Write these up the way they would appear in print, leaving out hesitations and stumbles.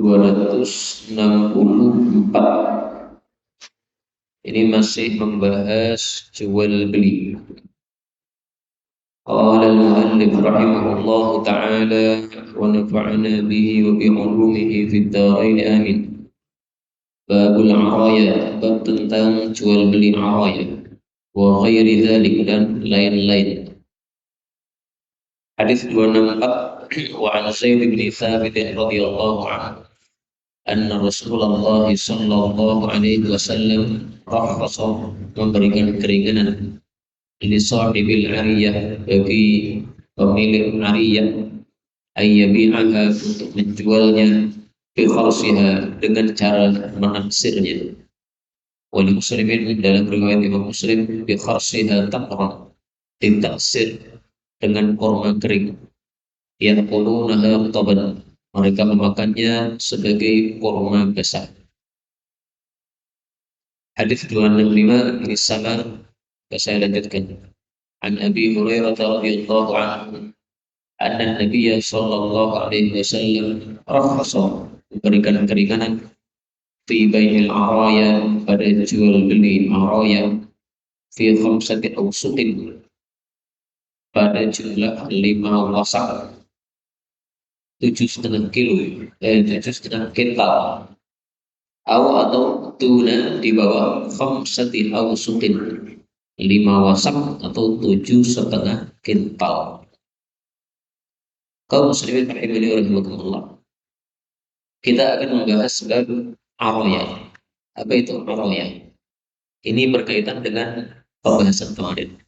264. Ini masih membahas jual beli. Qala al-muallif rahimahullahu ta'ala wa nafa'ana bihi wa bi ulumihi fid dharain amin. Babul araya, bab tentang jual beli araya wa ghairi dzalik dan lain-lain. Hadis 264 wa an Zaid bin Thabit radhiyallahu anhu anna Rasulullah sallallahu alaihi wasallam rakhasa, memberikan keringanan li sahibil ariyah, bagi pemilik ariyah, ayyabi'aha, untuk menjualnya, bi kharsiha, dengan cara menaksirnya. Wali muslimin, dalam riwayat Imam Muslim, bi kharsiha tamran, ditaksir dengan kurma kering, yaqulunaha taban, mereka memakannya sebagai kurma basah. Hadis 265 ini sama, saya lanjutkan. An Abi Hurairah radhiyallahu anhu anna Nabiy sallallahu alaihi wasallam rakhasa, memberikan keringanan, fi bai'il araya, pada jual beli araya, fi khamsati awsuqin, pada jumlah 5 wasak, 7,5 kilo, 7,5 kintal, atau tuna di bawah khamsati awsuqin, 5 wasak atau 7,5 kintal. Kaum muslimin rahimani rahimakumullah, kita akan membahas bab araya. Apa itu araya? Ini berkaitan dengan pembahasan kemarin.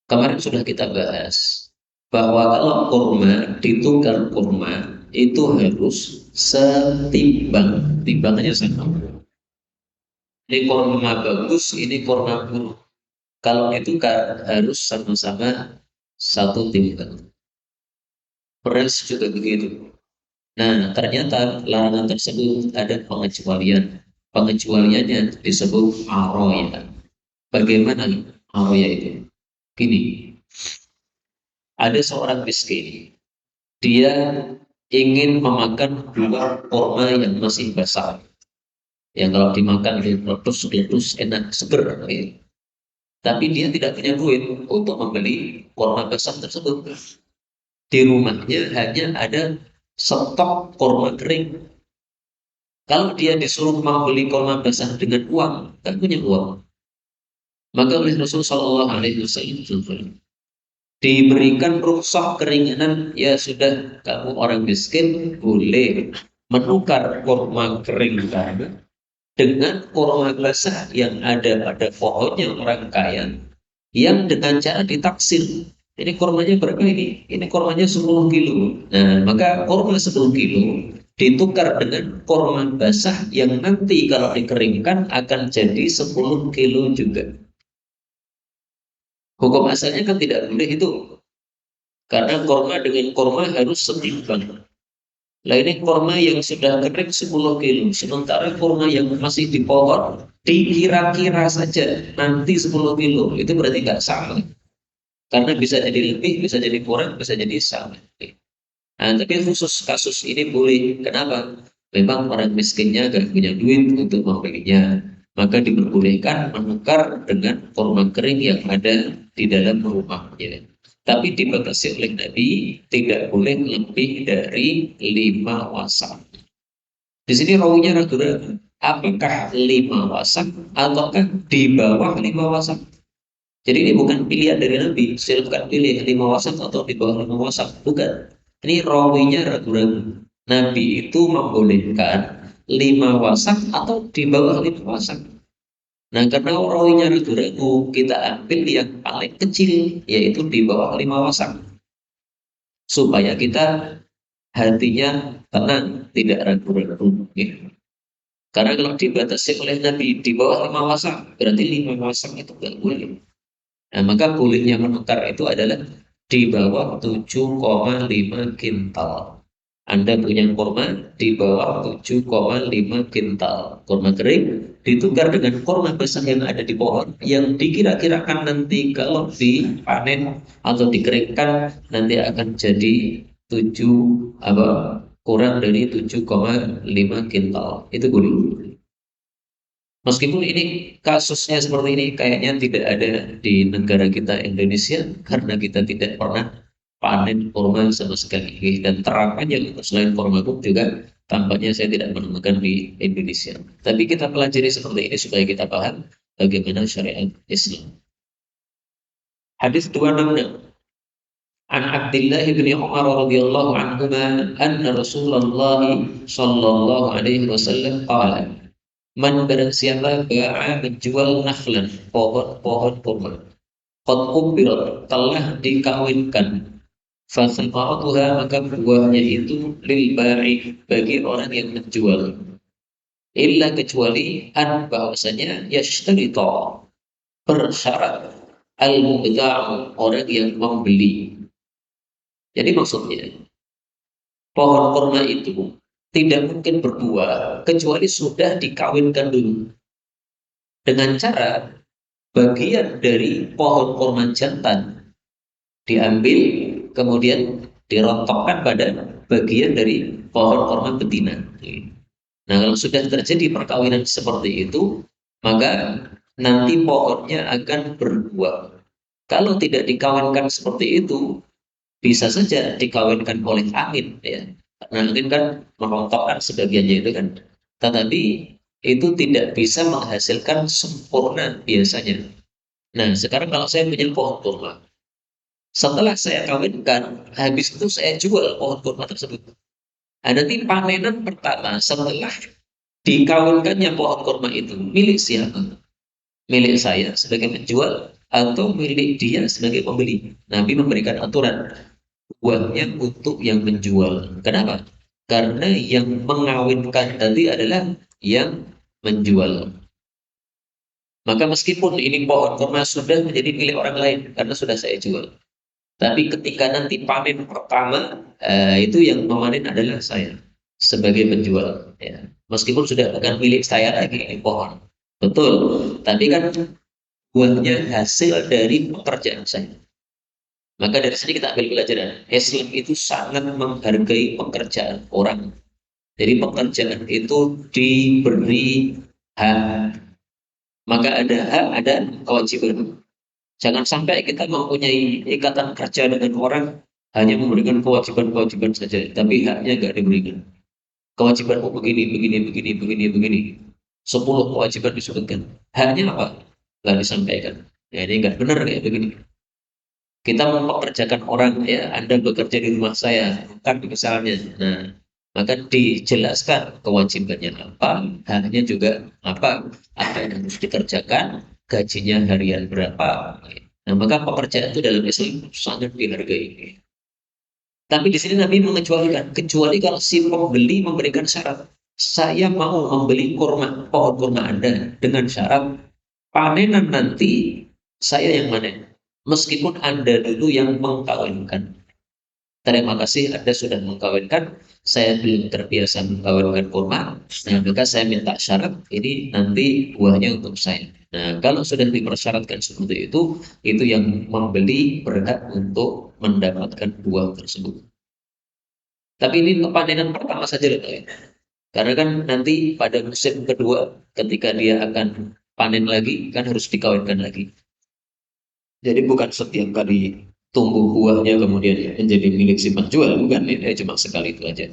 Kemarin sudah kita bahas bahwa kalau kurma ditukar kurma itu harus setimbang, timbangannya sama. Ini kurma bagus, ini kurma buruk. Kalau ditukar harus sama-sama satu timbang. Beras juga begitu. Nah, ternyata larangan tersebut ada pengecualian. Pengecualiannya disebut araya. Bagaimana araya itu? Gini, ada seorang miskin. Dia ingin memakan 2 kurma yang masih basah. Yang kalau dimakan letus-letus enak, seger. Ya. Tapi dia tidak punya duit untuk membeli kurma basah tersebut. Di rumahnya hanya ada stok kurma kering. Kalau dia disuruh membeli kurma basah dengan uang, kan punya uang. Maka oleh Rasulullah Shallallahu Alaihi Wasallam diberikan rukhsah keringanan, ya sudah, kamu orang miskin boleh menukar kurma kering kamu dengan kurma basah yang ada pada pohonnya orang kaya, yang dengan cara ditaksir. Ini kurmanya berapa ini? Ini kurmanya 10 kilo. Nah, maka kurma 10 kilo ditukar dengan kurma basah yang nanti kalau dikeringkan akan jadi 10 kilo juga. Hukum asalnya kan tidak boleh itu. Karena kurma dengan kurma harus setimbang. Lah ini kurma yang sudah kering 10 kilo. Sementara kurma yang masih di pohon dikira-kira saja nanti 10 kilo. Itu berarti nggak sama. Karena bisa jadi lebih, bisa jadi kurang, bisa jadi sama. Nah, tapi khusus kasus ini boleh. Kenapa? Memang orang miskinnya gak punya duit untuk membelinya. Maka diperbolehkan menukar dengan kurma kering yang ada di dalam rumahnya. Tapi dibatasi oleh Nabi, tidak boleh lebih dari 5 wasak. Di sini rawinya ragu-ragu. Apakah 5 wasak ataukah di bawah 5 wasak? Jadi ini bukan pilihan dari Nabi, silahkan pilih 5 wasak atau di bawah 5 wasak. Bukan. Ini rawinya ragu-ragu. Nabi itu membolehkan 5 wasak atau di bawah 5 wasak. Nah, karena rawinya ragu-ragu, kita ambil yang paling kecil, yaitu di bawah 5 wasak. Supaya kita hatinya tenang, tidak ragu-ragu. Ya. Karena kalau dibatasi oleh Nabi di bawah 5 wasak, berarti 5 wasak itu nggak boleh. Nah, maka bolehnya menukar itu adalah di bawah 7,5 kintal. Anda punya kurma di bawah 7,5 kintal. Kurma kering ditukar dengan kurma basah yang ada di pohon, yang dikira-kirakan nanti kalau dipanen atau dikeringkan nanti akan jadi 7 kurang dari 7,5 kintal. Itu boleh. Meskipun ini kasusnya seperti ini kayaknya tidak ada di negara kita Indonesia karena kita tidak pernah panen kurma sama sekali dan terapannya untuk selain kurma pun juga tampaknya saya tidak menemukan di Indonesia. Tapi kita pelajari seperti ini supaya kita paham bagaimana syariat Islam. Hadis 26 An Abdullah bin Umar radhiyallahu anhuma anna Rasulullah sallallahu alaihi wasallam qala man barang siapa ba'a menjual nakhlan pohon-pohon kurma qad ubirat telah dikawinkan fasamaratuha maka buahnya itu lil ba'i bagi orang yang menjual illa kecuali an bahwasanya yashtarita bersyarat al-mubta'u orang yang membeli. Jadi maksudnya pohon kurma itu tidak mungkin berbuah kecuali sudah dikawinkan dulu dengan cara bagian dari pohon kurma jantan diambil kemudian dirontokkan pada bagian dari pohon kurma betina. Nah, kalau sudah terjadi perkawinan seperti itu, maka nanti pohonnya akan berbuah. Kalau tidak dikawinkan seperti itu, bisa saja dikawinkan oleh angin, ya. Karena angin kan merontokkan sebagiannya itu kan. Tetapi itu tidak bisa menghasilkan sempurna biasanya. Nah, sekarang kalau saya punya pohon kurma, setelah saya kawinkan, habis itu saya jual pohon kurma tersebut. Nah, nanti panenan pertama setelah dikawinkannya pohon kurma itu milik siapa? Milik saya sebagai penjual atau milik dia sebagai pembeli. Nabi memberikan aturan buahnya untuk yang menjual. Kenapa? Karena yang mengawinkan tadi adalah yang menjual. Maka meskipun ini pohon kurma sudah menjadi milik orang lain karena sudah saya jual. Tapi ketika nanti panen pertama, itu yang memanen adalah saya sebagai penjual. Ya. Meskipun sudah bukan milik saya lagi ini pohon. Betul. Tapi kan buahnya hasil dari pekerjaan saya. Maka dari sini kita ambil pelajaran. Islam itu sangat menghargai pekerjaan orang. Jadi pekerjaan itu diberi hak. Maka ada hak, ada kewajiban. Jangan sampai kita mempunyai ikatan kerja dengan orang hanya memberikan kewajiban-kewajiban saja, tapi haknya nggak diberikan. Kewajibanmu begini, begini, begini, begini, begini. 10 kewajiban disebutkan. Haknya apa? Nggak disampaikan. Ya ini nggak benar kayak begini. Kita mempekerjakan orang, ya Anda bekerja di rumah saya, kan misalnya. Nah, maka dijelaskan kewajibannya apa, haknya juga apa yang harus dikerjakan, gajinya harian berapa. Nah, maka pekerjaan itu dalam Islam sangat dihargai. Tapi di sini Nabi mengecualikan, kecuali kalau si pembeli memberikan syarat, saya mau membeli kurma, pohon kurma Anda dengan syarat panenan nanti saya yang manen. Meskipun Anda dulu yang mengkawinkan. Terima kasih Anda sudah mengkawinkan. Saya belum terbiasa mengkawinkan kurma. Nah, maka saya minta syarat ini nanti buahnya untuk saya. Nah, kalau sudah dipersyaratkan seperti itu yang membeli berhak untuk mendapatkan buah tersebut. Tapi ini panenan pertama saja loh, ya. Karena kan nanti pada musim kedua ketika dia akan panen lagi kan harus dikawinkan lagi. Jadi bukan setiap kali tumbuh buahnya kemudian menjadi milik si penjual, bukan, ini cuma sekali itu aja.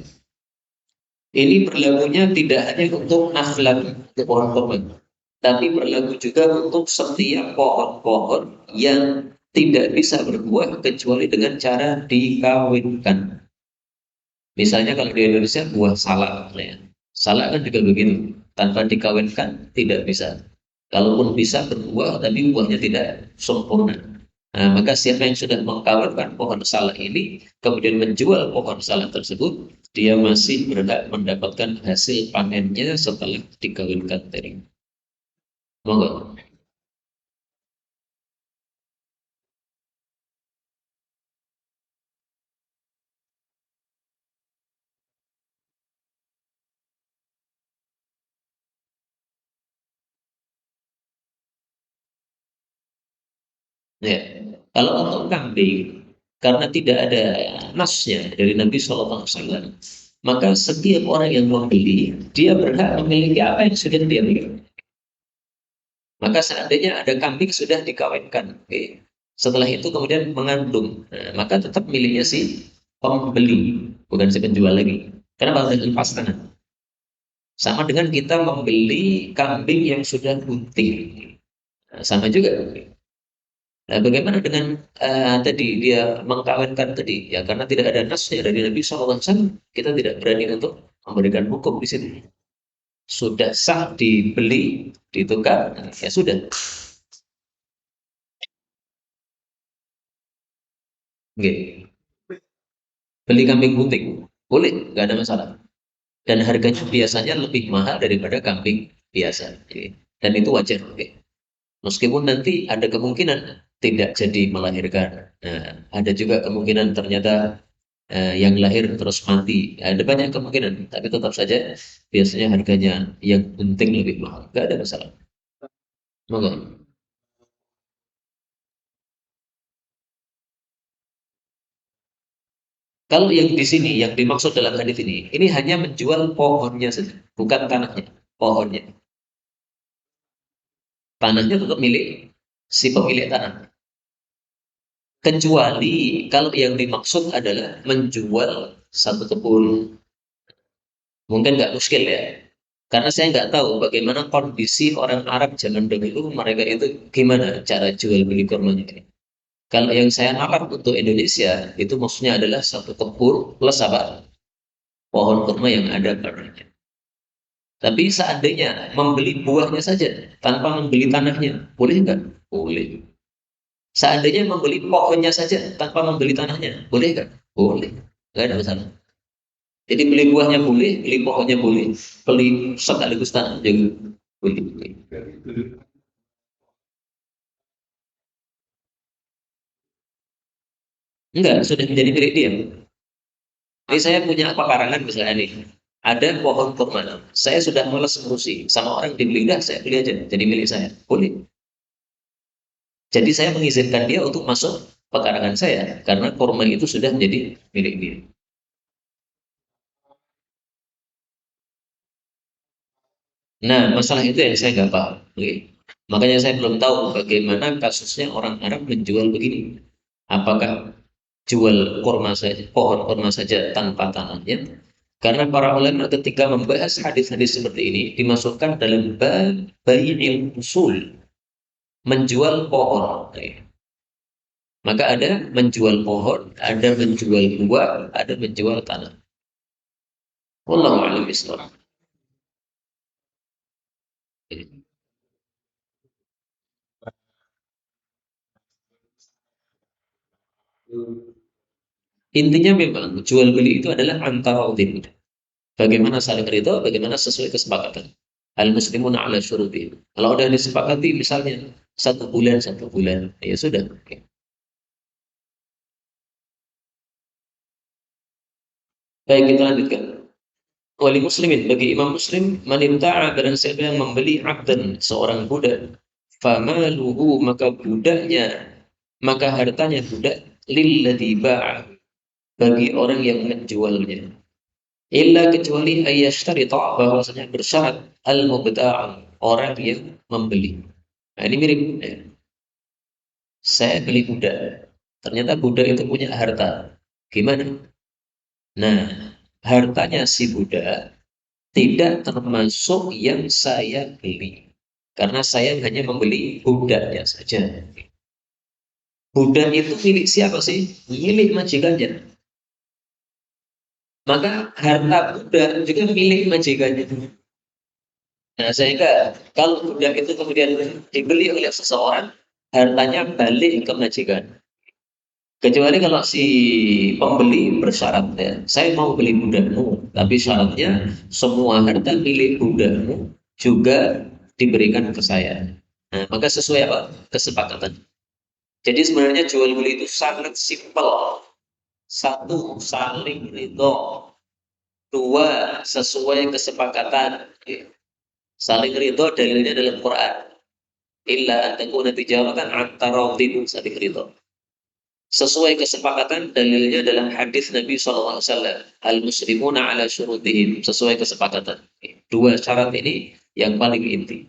Ini berlakunya tidak hanya untuk nakhlan, untuk pohon kurma, tapi berlaku juga untuk setiap pohon-pohon yang tidak bisa berbuah kecuali dengan cara dikawinkan. Misalnya kalau di Indonesia buah salak, ya. Salak kan juga begitu, tanpa dikawinkan tidak bisa. Kalaupun bisa berbuah, tapi buahnya tidak sempurna. Nah, maka siapa yang sudah mengkawinkan pohon salak ini, kemudian menjual pohon salak tersebut, dia masih berhak mendapatkan hasil panennya setelah dikawinkan tadi. Monggo. Ya. Kalau untuk kambing, karena tidak ada nasnya dari Nabi SAW, maka setiap orang yang membeli, dia berhak memiliki apa yang sudah dia miliki. Maka seandainya ada kambing sudah dikawinkan, oke. Setelah itu kemudian mengandung, nah, maka tetap miliknya si pembeli, bukan si penjual lagi. Kenapa? Dengan pasangan. Sama dengan kita membeli kambing yang sudah bunting. Nah, sama juga. Nah, bagaimana dengan tadi dia mengkawinkan tadi? Ya karena tidak ada nasnya dari Nabi SAW, kita tidak berani untuk memberikan hukum di sini. Sudah sah dibeli, ditukar, ya sudah. Oke. Beli kambing bunting, boleh, nggak ada masalah. Dan harganya biasanya lebih mahal daripada kambing biasa. Oke. Dan itu wajar. Oke. Meskipun nanti ada kemungkinan tidak jadi melahirkan. Nah, ada juga kemungkinan ternyata yang lahir terus mati. Ada banyak kemungkinan, tapi tetap saja biasanya harganya yang penting lebih mahal. Nggak ada masalah. Monggo. Kalau yang di sini, yang dimaksud dalam hadis ini hanya menjual pohonnya saja, bukan tanahnya, pohonnya. Tanahnya tetap milik si pemilik tanah. Kecuali kalau yang dimaksud adalah menjual satu kebun, mungkin nggak muskil ya. Karena saya nggak tahu bagaimana kondisi orang Arab zaman dahulu, mereka itu gimana cara jual beli kurmanya. Kalau yang saya nalar untuk Indonesia, itu maksudnya adalah satu kebun plus apa? Pohon kurma yang ada padanya. Tapi seandainya membeli buahnya saja tanpa membeli tanahnya, boleh nggak? Boleh. Seandainya membeli pohonnya saja tanpa membeli tanahnya, boleh nggak? Boleh. Nggak ada masalah. Jadi beli buahnya boleh, beli pohonnya boleh, beli sekaligus tanah juga boleh. Enggak, sudah menjadi milik dia. Ini saya punya pekarangan misalnya nih. Ada pohon kurma. Saya sudah malas ngurusi. Sama orang dibeli, dah saya beli aja. Jadi milik saya. Boleh. Jadi saya mengizinkan dia untuk masuk pekarangan saya. Karena kurma itu sudah menjadi milik dia. Nah, masalah itu yang saya nggak paham. Oke. Makanya saya belum tahu bagaimana kasusnya orang Arab menjual begini. Apakah jual kurma saja, pohon kurma saja tanpa tanahnya? Karena para ulama ketika membahas hadis-hadis seperti ini dimasukkan dalam bab bai'il usul, menjual pohon. Maka ada menjual pohon, ada menjual buah, ada menjual tanah. Wallahu a'lam bishawab. Intinya memang jual beli itu adalah antara udin. Bagaimana saling ridho, bagaimana sesuai kesepakatan. Al muslimun ala syuruti. Kalau udah disepakati misalnya satu bulan, ya sudah. Baik, kita lanjutkan. Wali muslimin, bagi imam muslim, manimta'a barang siapa yang membeli abdan seorang budak, famaluhu maka budaknya, maka hartanya budak, lilladhi ba'a, bagi orang yang menjualnya. Illa kecuali ayyashtarita, bahwasanya bersyarat al-mubta'a, orang yang membeli. Nah, ini mirip ya. Saya beli budak, ternyata budak itu punya harta. Gimana? Nah, hartanya si budak tidak termasuk yang saya beli. Karena saya hanya membeli budaknya saja. Budak itu milik siapa sih? Milik majikannya. Maka harta budak juga milik majikannya. Nah, sehingga kalau budak itu kemudian dibeli oleh seseorang, hartanya balik ke majikan. Kecuali kalau si pembeli bersyarat ya, saya mau beli budakmu, tapi syaratnya semua harta milik budakmu juga diberikan ke saya. Nah, maka sesuai apa? Kesepakatan. Jadi sebenarnya jual beli itu sangat simpel. Satu, saling ridho. Dua, sesuai kesepakatan. Saling ridho dalilnya dalam Quran. Illa an takuna tijaratan antara saling ridho. Sesuai kesepakatan, dalilnya adalah hadis Nabi SAW. Al-muslimuna ala syurutihim. Sesuai kesepakatan. Dua syarat ini yang paling inti.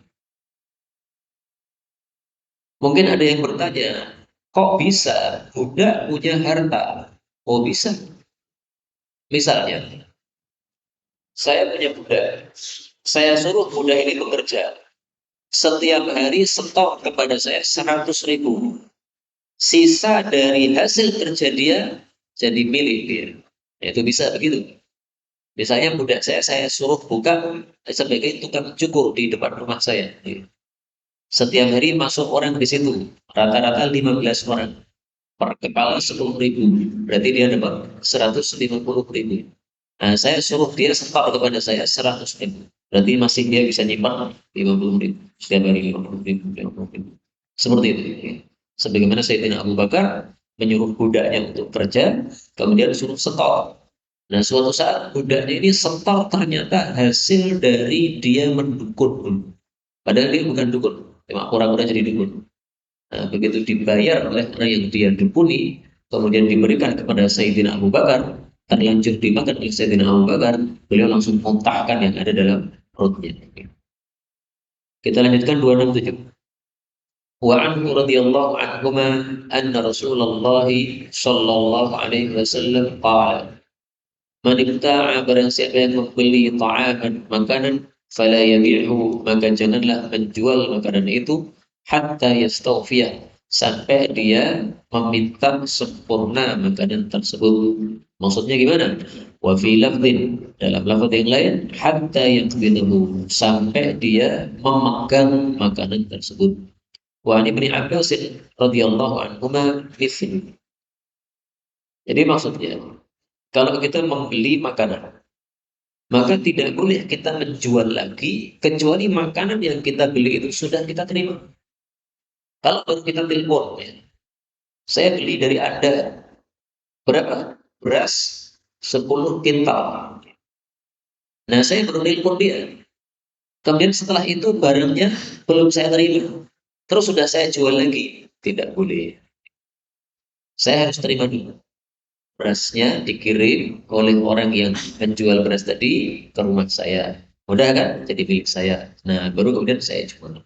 Mungkin ada yang bertanya, kok bisa budak punya harta? Oh bisa. Misalnya, saya punya budak. Saya suruh budak ini bekerja. Setiap hari setor kepada saya 100.000. Sisa dari hasil kerja dia jadi milik dia. Itu bisa begitu. Misalnya budak saya suruh buka sebagai tukang cukur di depan rumah saya. Setiap hari masuk orang di situ, rata-rata 15 orang. Per kepala 10.000. Berarti dia dapat 150.000. Nah, saya suruh dia setor kepada saya 100.000. Berarti masih dia bisa nyimpan 50.000. Setiap hari 50.000, 50.000. Seperti itu. Sebagaimana Sayyidina Abu Bakar menyuruh budaknya untuk kerja, kemudian suruh setor. Nah, suatu saat budaknya ini setor ternyata hasil dari dia mendukun. Padahal dia bukan dukun, cuma pura-pura jadi dukun. Nah, begitu dibayar oleh orang yang dia dukuni, kemudian diberikan kepada Sayyidina Abu Bakar, terlanjur dimakan oleh Sayyidina Abu Bakar, beliau langsung muntahkan yang ada dalam perutnya. Kita lanjutkan 267. Wa anhu radhiyallahu anhuma anna Rasulullah sallallahu alaihi wasallam qala man ibta'a barang siapa yang membeli ta'aman makanan fala yabi'hu maka janganlah menjual makanan itu hatta yastawfiyah sampai dia meminta sempurna makanan tersebut. Maksudnya gimana? Wa fi lafdhin dalam lafaz yang lain hatta yaqbidahu sampai dia memegang makanan tersebut. Wa an Ibnu Abbas radhiyallahu anhuma mithlu. Jadi maksudnya kalau kita membeli makanan, maka tidak boleh kita menjual lagi kecuali makanan yang kita beli itu sudah kita terima. Kalau baru kita telepon, ya, saya beli dari Anda berapa? Beras 10 kintal. Nah, saya baru telepon dia. Kemudian setelah itu barangnya belum saya terima. Terus sudah saya jual lagi. Tidak boleh. Saya harus terima dulu. Berasnya dikirim oleh orang yang menjual beras tadi ke rumah saya. Mudah kan? Jadi milik saya. Nah, baru kemudian saya jual.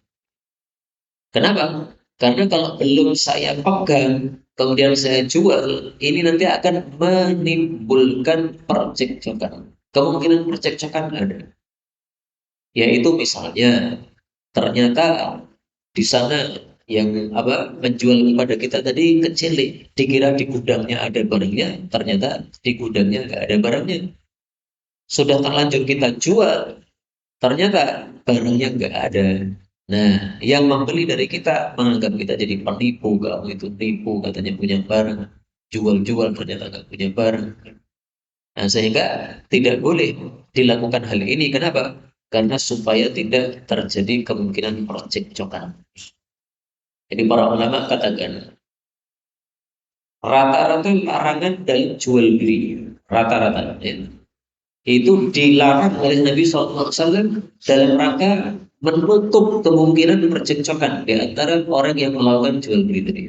Kenapa? Karena kalau belum saya pegang, kemudian saya jual, ini nanti akan menimbulkan percekcokan. Kemungkinan percekcokan ada. Yaitu misalnya, ternyata di sana yang menjual kepada kita tadi kecil, dikira di gudangnya ada barangnya, ternyata di gudangnya nggak ada barangnya. Sudah terlanjur kita jual, ternyata barangnya nggak ada. Nah, yang membeli dari kita menganggap kita jadi penipu, kamu itu tipu, katanya punya barang, jual-jual ternyata nggak punya barang. Nah, sehingga tidak boleh dilakukan hal ini. Kenapa? Karena supaya tidak terjadi kemungkinan percekcokan. Jadi para ulama katakan rata-rata larangan dalam jual beli, rata-rata ya, itu dilarang oleh Nabi SAW dalam rangka menutup kemungkinan percekcokan di antara orang yang melakukan jual beli tadi.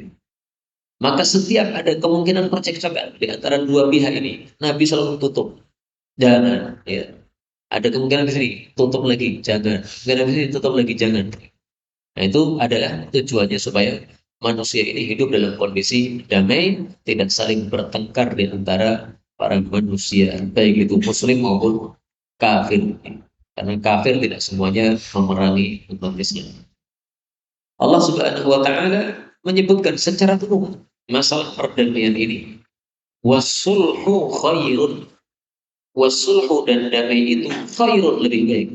Maka setiap ada kemungkinan percekcokan di antara dua pihak ini, Nabi selalu tutup. Jangan, ya. Ada kemungkinan di sini, tutup lagi, jangan. Kemungkinan di sini, tutup lagi, jangan. Nah, itu adalah tujuannya supaya manusia ini hidup dalam kondisi damai, tidak saling bertengkar di antara para manusia, baik itu muslim maupun kafir. Karena kafir tidak semuanya memerangi umat Islam. Allah Subhanahu wa taala menyebutkan secara umum masalah perdamaian ini. Wasulhu khairun. Wasulhu dan damai itu khairun lebih baik.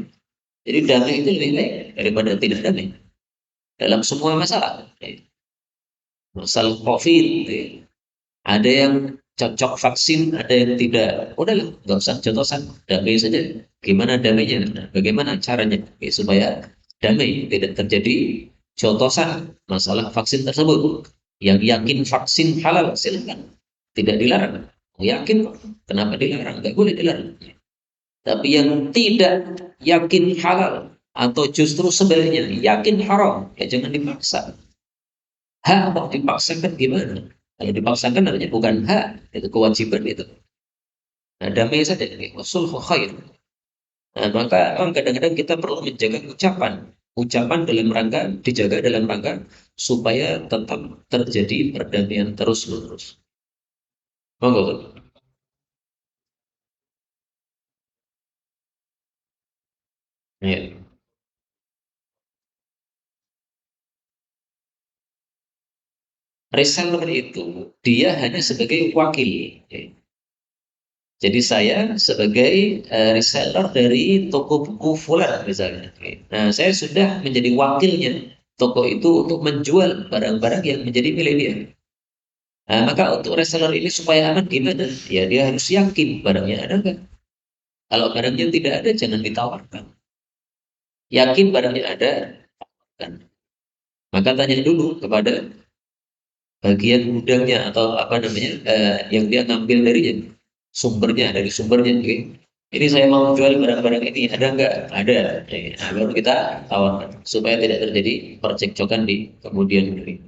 Jadi damai itu lebih baik daripada tidak damai dalam semua masalah. Masalah COVID, ada yang cocok vaksin, ada yang tidak. Udahlah, nggak usah cocokan, damai saja. Gimana damainya? Nah, bagaimana caranya supaya damai tidak terjadi cocokan masalah vaksin tersebut? Yang yakin vaksin halal silakan, tidak dilarang. Yakin, kenapa dilarang? Nggak boleh dilarang. Tapi yang tidak yakin halal atau justru sebaliknya yakin haram, ya jangan dipaksa. Hak dipaksakan gimana? Kalau dipaksakan namanya bukan hak, itu kewajiban itu. Nah, damai saja. Wasulhu khair. Nah, maka memang kadang-kadang kita perlu menjaga ucapan. Ucapan dalam rangka, dijaga dalam rangka supaya tetap terjadi perdamaian terus-menerus. Monggo. Ya. Reseller itu dia hanya sebagai wakil. Ya. Jadi saya sebagai reseller dari toko buku Fulan misalnya. Nah, saya sudah menjadi wakilnya toko itu untuk menjual barang-barang yang menjadi milik dia. Nah, maka untuk reseller ini supaya aman gimana? Ya dia harus yakin barangnya ada nggak. Kalau barangnya tidak ada, jangan ditawarkan. Yakin barangnya ada, kan? Maka tanya dulu kepada bagian gudangnya atau apa namanya yang dia ngambil darinya, sumbernya dari sumbernya. Oke. Ini saya mau jual barang-barang ini, ada nggak? Ada. Nah, baru kita tawarkan supaya tidak terjadi percekcokan di kemudian hari.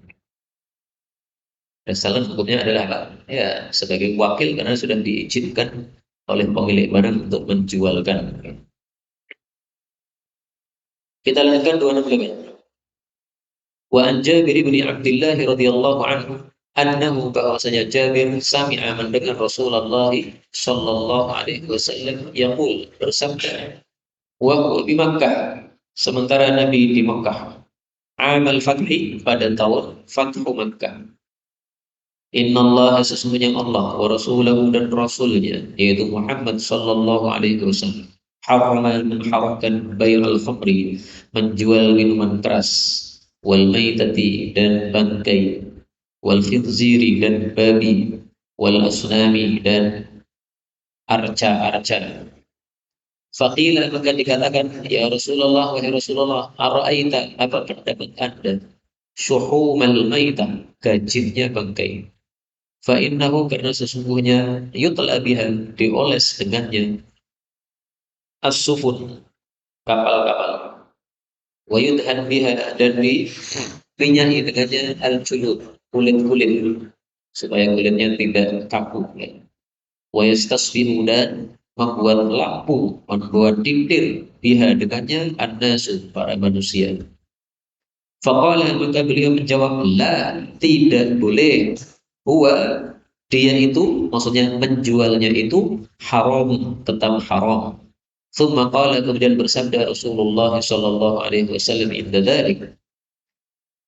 Reseller hukumnya adalah apa? Ya, sebagai wakil karena sudah diizinkan oleh pemilik barang untuk menjualkan. Kita lanjutkan 265. Wa an Jabir bin Abdullah radhiyallahu anhu annahu bahwasanya Jabir sami'a mendengar Rasulullah sallallahu alaihi wasallam yaqul bersabda wa huwa di Makkah sementara Nabi di Makkah amal fathi pada tahun Fathu Makkah. Inna Allah sesungguhnya Allah wa rasulahu dan rasulnya yaitu Muhammad sallallahu alaihi wasallam harama mengharamkan bay'al khamri menjual minuman keras wal maitati dan bangkai wal khinziri dan babi wal asnami dan arca-arca. Faqila maka dikatakan ya Rasulullah wahai Rasulullah ara'aita apa pendapat Anda syuhumal maitah gajihnya bangkai. Fa innahu karena sesungguhnya yutla biha dioles dengannya as-sufun kapal-kapal wa yudhan biha dan diminyahi dengannya al-julud kulit-kulit supaya kulitnya tidak kaku ya. Wa yastasbihu dan membuat lampu membuat titir biha dengannya an-nasu para manusia. Faqala maka beliau menjawab la tidak boleh huwa dia itu maksudnya menjualnya itu haram tetap haram. Tsumma qala kemudian bersabda Rasulullah sallallahu alaihi wasallam inda dzalik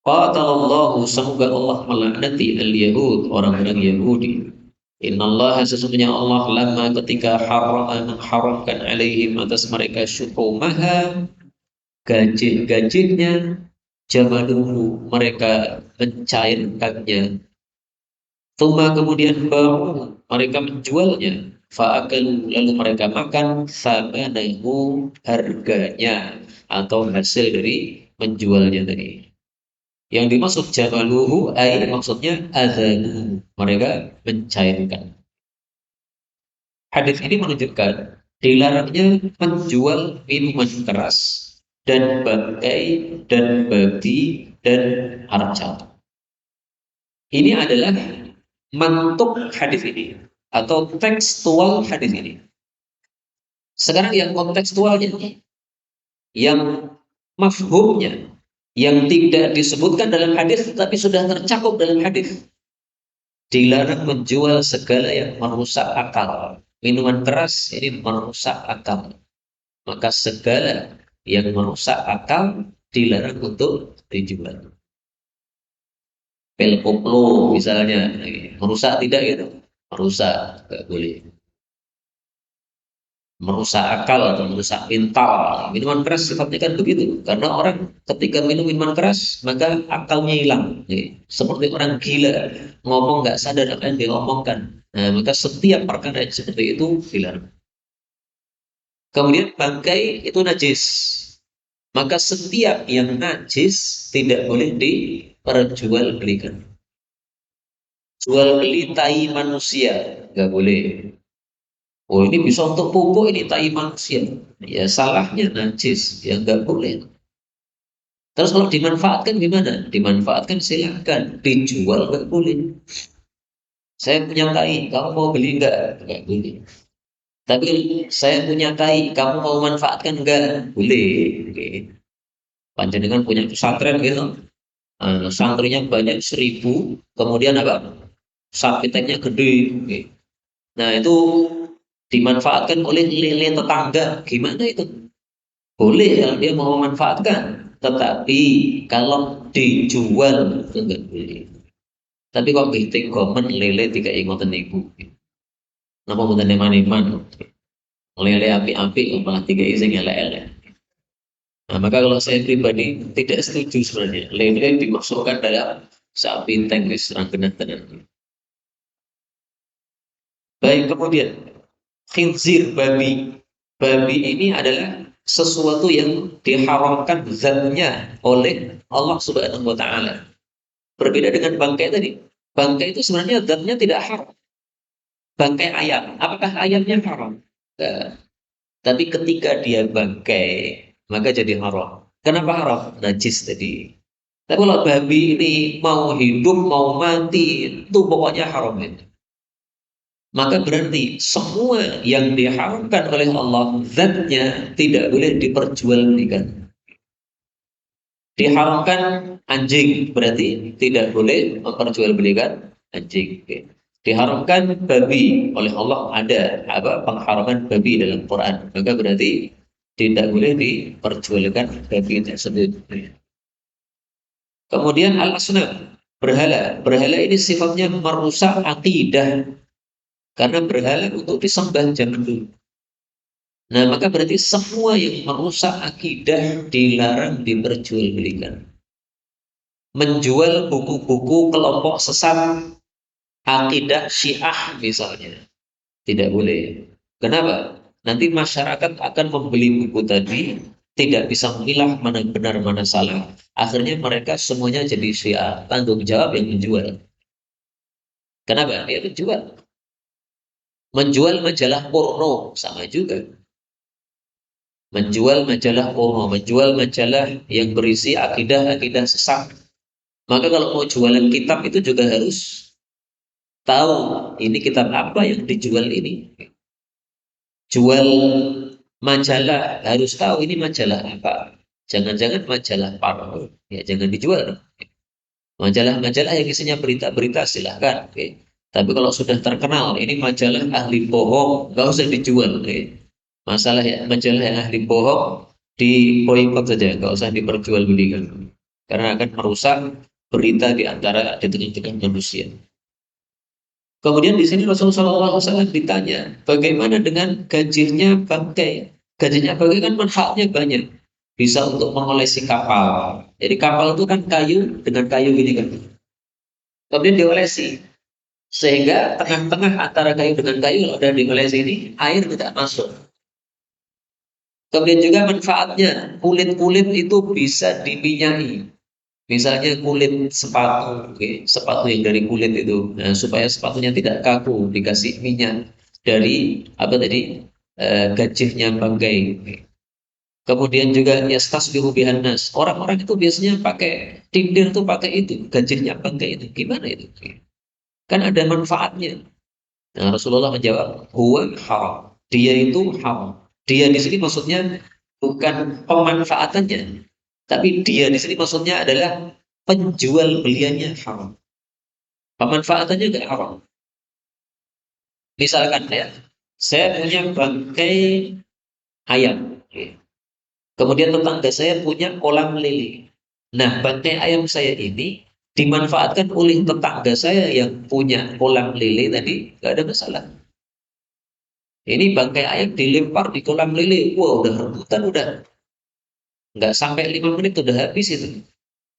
qatalallahu semoga Allah melaknati al-yahud orang-orang Yahudi. Innallaha sesungguhnya Allah lama ketika mengharamkan alaihim atas mereka syukumaha gajih-gajihnya zaman dulu mereka mencairkannya. Tuma kemudian baru mereka menjualnya. Fa'akalu lalu mereka makan samanahu harganya atau hasil dari menjualnya tadi. Yang dimaksud jamaluhu ay maksudnya azanu mereka mencairkan. Hadis ini menunjukkan dilarangnya menjual minuman keras dan bangkai dan babi dan arca. Ini adalah mantuk hadis ini atau tekstual hadis ini. Sekarang yang kontekstualnya, yang mafhumnya, yang tidak disebutkan dalam hadis tetapi sudah tercakup dalam hadis. Dilarang menjual segala yang merusak akal. Minuman keras ini merusak akal. Maka segala yang merusak akal dilarang untuk dijual. Pil koplo misalnya, merusak tidak gitu? Merusak, nggak boleh. Merusak akal atau merusak mental. Minuman keras sifatnya kan begitu. Karena orang ketika minum minuman keras, maka akalnya hilang. Seperti orang gila, ngomong nggak sadar apa yang dia ngomongkan. Nah, maka setiap perkara yang seperti itu dilarang. Kemudian bangkai itu najis. Maka setiap yang najis tidak boleh diperjualbelikan. Jual beli tai manusia nggak boleh. Oh ini bisa untuk pupuk ini tai manusia. Ya salahnya najis, ya nggak boleh. Terus kalau dimanfaatkan gimana? Dimanfaatkan silahkan, dijual nggak boleh. Saya punya kai, kamu mau beli enggak? Enggak boleh. Tapi saya punya kai, kamu mau manfaatkan enggak? Boleh. Oke. Panjenengan punya pesantren gitu. Santrinya banyak 1.000, kemudian apa? Sapiteknya gede. Oke. Nah itu dimanfaatkan oleh lele tetangga. Gimana itu? Boleh kalau dia mau memanfaatkan. Tetapi kalau dijual itu enggak boleh. Tapi kok biting gomen lele tiga ingotan ibu. Napa mboten eman-eman? Lele api-api malah tiga ising elek-elek. Nah, maka kalau saya pribadi tidak setuju sebenarnya. Lele dimasukkan dalam sapi tengis serang tenan. Baik, kemudian khinzir babi. Babi ini adalah sesuatu yang diharamkan zatnya oleh Allah Subhanahu wa taala. Berbeda dengan bangkai tadi. Bangkai itu sebenarnya zatnya tidak haram. Bangkai ayam, apakah ayamnya haram? Enggak. Tapi ketika dia bangkai, maka jadi haram. Kenapa haram? Najis tadi. Tapi kalau babi ini mau hidup, mau mati, itu pokoknya haram itu. Maka berarti semua yang diharamkan oleh Allah zatnya tidak boleh diperjualbelikan. Diharamkan anjing berarti tidak boleh memperjualbelikan anjing. Oke. Diharamkan babi oleh Allah, ada apa pengharaman babi dalam Quran. Maka berarti tidak boleh diperjualbelikan babi tersebut. Kemudian al-asnam, berhala. Berhala ini sifatnya merusak akidah karena berhala untuk disembah zaman dulu. Nah, maka berarti semua yang merusak akidah dilarang diperjualbelikan. Menjual buku-buku kelompok sesat akidah Syiah misalnya tidak boleh. Kenapa? Nanti masyarakat akan membeli buku tadi, tidak bisa memilah mana benar mana salah. Akhirnya mereka semuanya jadi Syiah. Tanggung jawab yang menjual. Kenapa? Dia menjual. Menjual majalah porno sama juga. Menjual majalah porno, menjual majalah yang berisi akidah-akidah sesat. Maka kalau mau jualan kitab itu juga harus tahu ini kitab apa yang dijual ini. Jual majalah harus tahu ini majalah apa. Jangan-jangan majalah porno, ya jangan dijual. Majalah-majalah yang isinya berita-berita silahkan. Oke. Tapi kalau sudah terkenal ini majalah ahli bohong, nggak usah dijual. Oke. Masalah ya majalah yang ahli bohong di boykot saja, nggak usah diperjualbelikan. Karena akan merusak berita di antara di tengah-tengah manusia. Kemudian di sini Rasulullah SAW ditanya, bagaimana dengan gajinya bangkai? Gajinya bangkai kan manfaatnya banyak. Bisa untuk mengolesi kapal. Jadi kapal itu kan kayu dengan kayu gini kan. Kemudian diolesi. Sehingga tengah-tengah antara kayu dengan kayu kalau udah diolesi ini, air tidak masuk. Kemudian juga manfaatnya, kulit-kulit itu bisa diminyaki. Misalnya kulit sepatu, oke, sepatu yang dari kulit itu, nah, supaya sepatunya tidak kaku, dikasih minyak dari apa tadi gajihnya bangkai. Oke. Kemudian juga ya tasbihu bihanas. Orang-orang itu biasanya pakai tindir tuh pakai itu, gajihnya bangkai itu. Gimana itu? Oke. Kan ada manfaatnya. Nah, Rasulullah menjawab, huwa haram. Dia itu haram. Dia di sini maksudnya bukan pemanfaatannya, tapi dia di sini maksudnya adalah penjual beliannya haram. Pemanfaatannya nggak haram. Misalkan ya, saya punya bangkai ayam. Oke. Kemudian tetangga saya punya kolam lele. Nah, bangkai ayam saya ini dimanfaatkan oleh tetangga saya yang punya kolam lele tadi, nggak ada masalah. Ini bangkai ayam dilempar di kolam lele. Wah, udah rebutan, udah nggak sampai 5 menit udah habis itu.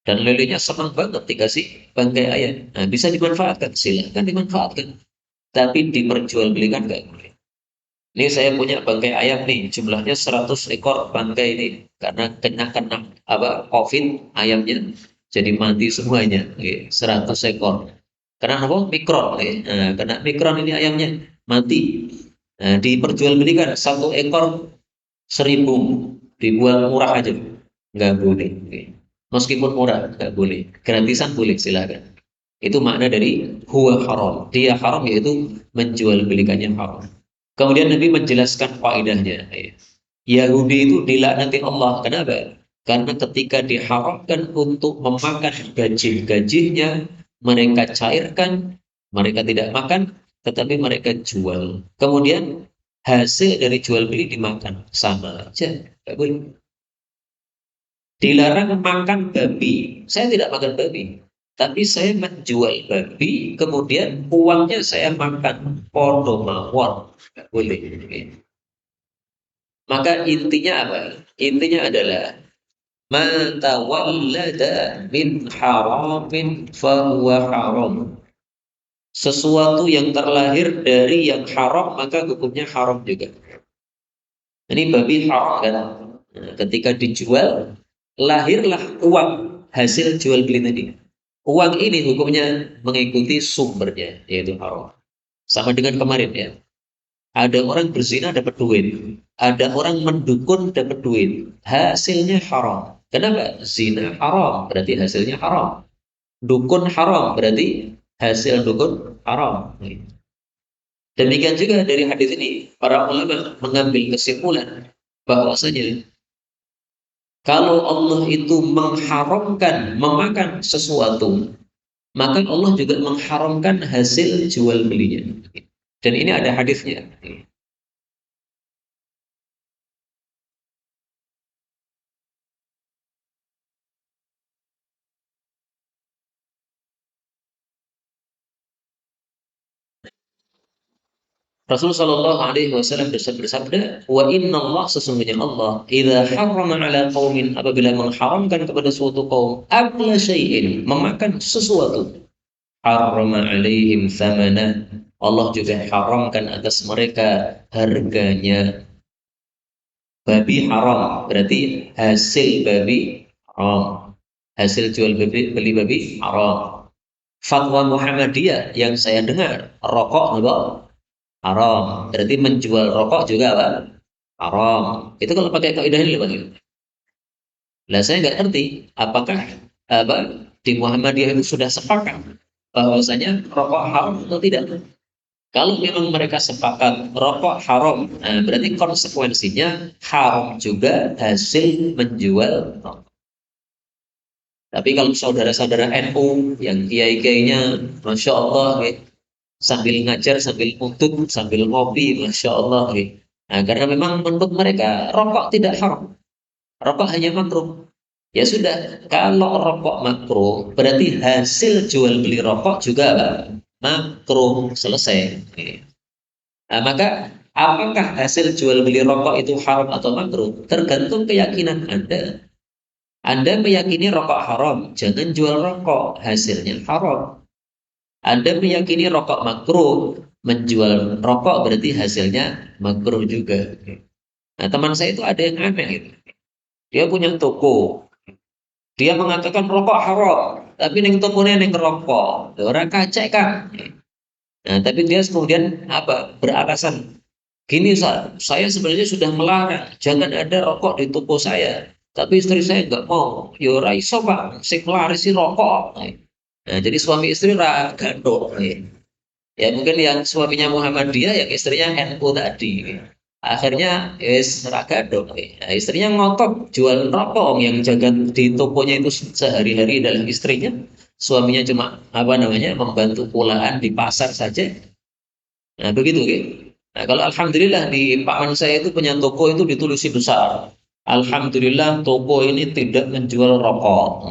Dan lelenya senang banget dikasih bangkai ayam. Nah, bisa dimanfaatkan, silahkan dimanfaatkan. Tapi diperjualbelikan nggak boleh. Ini saya punya bangkai ayam nih, jumlahnya 100 ekor bangkai ini. Karena kena apa COVID ayamnya jadi mati semuanya. Oke, 100 ekor. Karena apa? Mikron. Oke. Nah, kena mikron ini ayamnya mati. Nah, diperjualbelikan 1 ekor 1.000, dibuang murah aja, nggak boleh. Oke. Meskipun murah nggak boleh, gratisan boleh silakan. Itu makna dari huwa haram. Dia haram yaitu menjual belikannya haram. Kemudian Nabi menjelaskan faedahnya. Yahudi itu dilaknati Allah. Kenapa? Karena ketika diharamkan untuk memakan gaji-gajinya, mereka cairkan, mereka tidak makan, tetapi mereka jual. Kemudian hasil dari jual beli dimakan. Sama aja. Nggak boleh. Dilarang makan babi. Saya tidak makan babi. Tapi saya menjual babi, kemudian uangnya saya makan. Podo mawon. Nggak boleh. Maka intinya apa? Intinya adalah man tawallada min haramin fahuwa haram. Sesuatu yang terlahir dari yang haram maka hukumnya haram juga. Ini babi haram kan? Nah, ketika dijual lahirlah uang hasil jual beli tadi. Uang ini hukumnya mengikuti sumbernya yaitu haram. Sama dengan kemarin ya. Ada orang berzina dapat duit. Ada orang mendukun dapat duit. Hasilnya haram. Kenapa? Zina haram. Berarti hasilnya haram. Dukun haram. Berarti hasil dukun haram. Demikian juga dari hadis ini, para ulama mengambil kesimpulan bahwasanya kalau Allah itu mengharamkan memakan sesuatu, maka Allah juga mengharamkan hasil jual belinya. Dan ini ada hadisnya. Rasulullah Shallallahu Alaihi Wasallam bersabda, wa inna Allah sesungguhnya Allah, idza harrama ala qaumin apabila mengharamkan kepada suatu kaum, akla syai'in memakan sesuatu, harrama alaihim thamana. Allah juga haramkan atas mereka harganya. Babi haram, berarti hasil babi haram. Hasil jual babi, beli babi haram. Fatwa Muhammadiyah yang saya dengar, rokok apa? Haram. Berarti menjual rokok juga apa? Haram. Itu kalau pakai kaidah ini bagaimana? Lah saya nggak ngerti apakah apa di Muhammadiyah itu sudah sepakat bahwasanya rokok haram atau tidak. Kalau memang mereka sepakat rokok haram, nah berarti konsekuensinya haram juga hasil menjual rokok. Tapi kalau saudara-saudara NU yang kiai-kiainya, masya Allah, sambil ngajar, sambil nutut, sambil ngopi, masya Allah. Nah, karena memang menurut mereka rokok tidak haram, rokok hanya makruh. Ya sudah, kalau rokok makruh, berarti hasil jual beli rokok juga apa? Makruh, selesai. Nah, maka apakah hasil jual beli rokok itu haram atau makruh? Tergantung keyakinan Anda. Anda meyakini rokok haram, jangan jual rokok, hasilnya haram. Anda meyakini rokok makruh, menjual rokok berarti hasilnya makruh juga. Nah, teman saya itu ada yang aneh gitu. Dia punya toko. Dia mengatakan rokok haram, tapi neng tokonya neng rokok. Orang kacek kan. Nah, tapi dia kemudian apa? Beralasan, gini saya sebenarnya sudah melarang, jangan ada rokok di toko saya. Tapi istri saya nggak mau. Yo raiso pak, sing si rokok. Nah, jadi suami istri gandok. Ya mungkin yang suaminya Muhammadiyah, yang istrinya NU tadi. Akhirnya raga dong. Nah, istrinya ngotot jual rokok yang jaga di tokonya itu sehari-hari adalah istrinya. Suaminya cuma apa namanya membantu pulaan di pasar saja. Nah begitu ya. Nah kalau alhamdulillah di paman saya itu punya toko itu ditulis besar. Alhamdulillah toko ini tidak menjual rokok.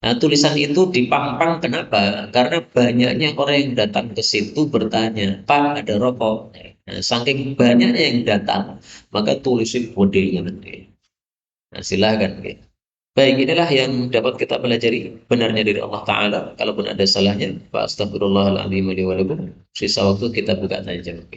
Nah, tulisan itu dipampang kenapa? Karena banyaknya orang yang datang ke situ bertanya, Pak, ada rokok? Nah, saking banyaknya yang datang, maka tulisin bodenya nanti. Nah, silahkan. Oke. Baik, inilah yang dapat kita pelajari benarnya dari Allah Ta'ala. Kalaupun ada salahnya, Pak Astagfirullahaladzim. Sisa waktu kita buka tanya jawab.